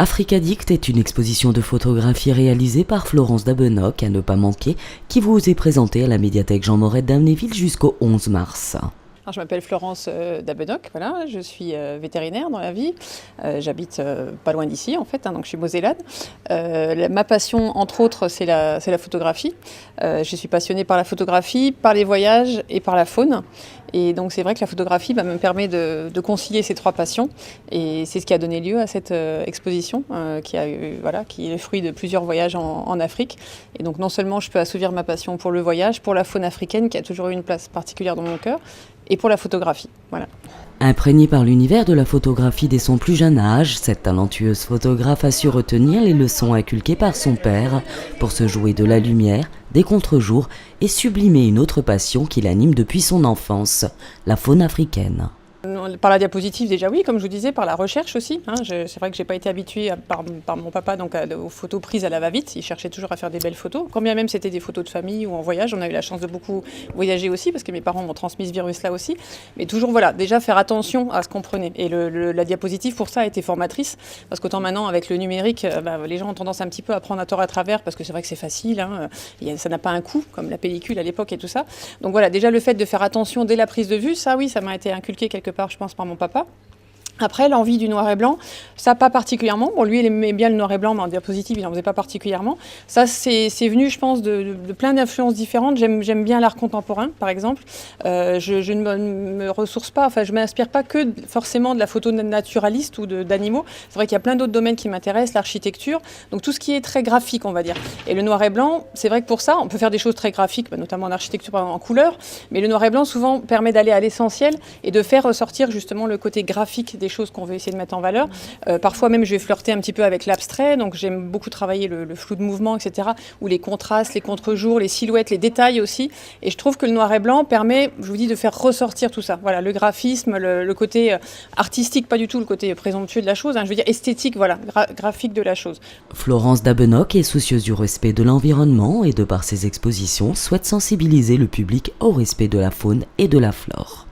Africaddict est une exposition de photographie réalisée par Florence Dabenoc, à ne pas manquer, qui vous est présentée à la médiathèque Jean Moret d'Amnéville jusqu'au 11 mars. Alors, je m'appelle Florence Dabenoc, voilà, je suis vétérinaire dans la vie, j'habite pas loin d'ici en fait, donc je suis mosellane. Ma passion entre autres c'est la photographie, je suis passionnée par la photographie, par les voyages et par la faune. Et donc c'est vrai que la photographie me permet de concilier ces trois passions et c'est ce qui a donné lieu à cette exposition qui est le fruit de plusieurs voyages en Afrique. Et donc non seulement je peux assouvir ma passion pour le voyage, pour la faune africaine qui a toujours eu une place particulière dans mon cœur, et pour la photographie. Voilà. Imprégnée par l'univers de la photographie dès son plus jeune âge, cette talentueuse photographe a su retenir les leçons inculquées par son père pour se jouer de la lumière, des contre-jours et sublimer une autre passion qui l'anime depuis son enfance, la faune africaine. Par la diapositive déjà oui, comme je vous disais, par la recherche aussi. C'est vrai que j'ai pas été habituée par mon papa aux photos prises à la va-vite. Il cherchait toujours à faire des belles photos. Quand bien même c'était des photos de famille ou en voyage, on a eu la chance de beaucoup voyager aussi parce que mes parents m'ont transmis ce virus-là aussi. Mais toujours voilà, déjà faire attention à ce qu'on prenait. Et la diapositive pour ça a été formatrice parce qu'autant maintenant avec le numérique, les gens ont tendance un petit peu à prendre à tort à travers parce que c'est vrai que c'est facile, ça n'a pas un coût comme la pellicule à l'époque et tout ça. Donc voilà, déjà le fait de faire attention dès la prise de vue, ça oui, ça m'a été inculqué quelque part, je pense, par mon papa. Après, l'envie du noir et blanc, ça pas particulièrement. Bon, lui, il aimait bien le noir et blanc, mais en diapositive, il n'en faisait pas particulièrement. Ça, c'est venu, je pense, de plein d'influences différentes. J'aime bien l'art contemporain, par exemple. Je ne me ressource pas, enfin, je ne m'inspire pas que forcément de la photo naturaliste ou d'animaux. C'est vrai qu'il y a plein d'autres domaines qui m'intéressent, l'architecture, donc tout ce qui est très graphique, on va dire. Et le noir et blanc, c'est vrai que pour ça, on peut faire des choses très graphiques, notamment en architecture en couleur, mais le noir et blanc, souvent, permet d'aller à l'essentiel et de faire ressortir justement le côté graphique des choses qu'on veut essayer de mettre en valeur. Parfois même, je vais flirter un petit peu avec l'abstrait, donc j'aime beaucoup travailler le flou de mouvement, etc., ou les contrastes, les contre-jours, les silhouettes, les détails aussi. Et je trouve que le noir et blanc permet, je vous dis, de faire ressortir tout ça. Voilà, le graphisme, le côté artistique, pas du tout le côté présomptueux de la chose, je veux dire esthétique, voilà, graphique de la chose. Florence Dabenoc est soucieuse du respect de l'environnement et de par ses expositions souhaite sensibiliser le public au respect de la faune et de la flore.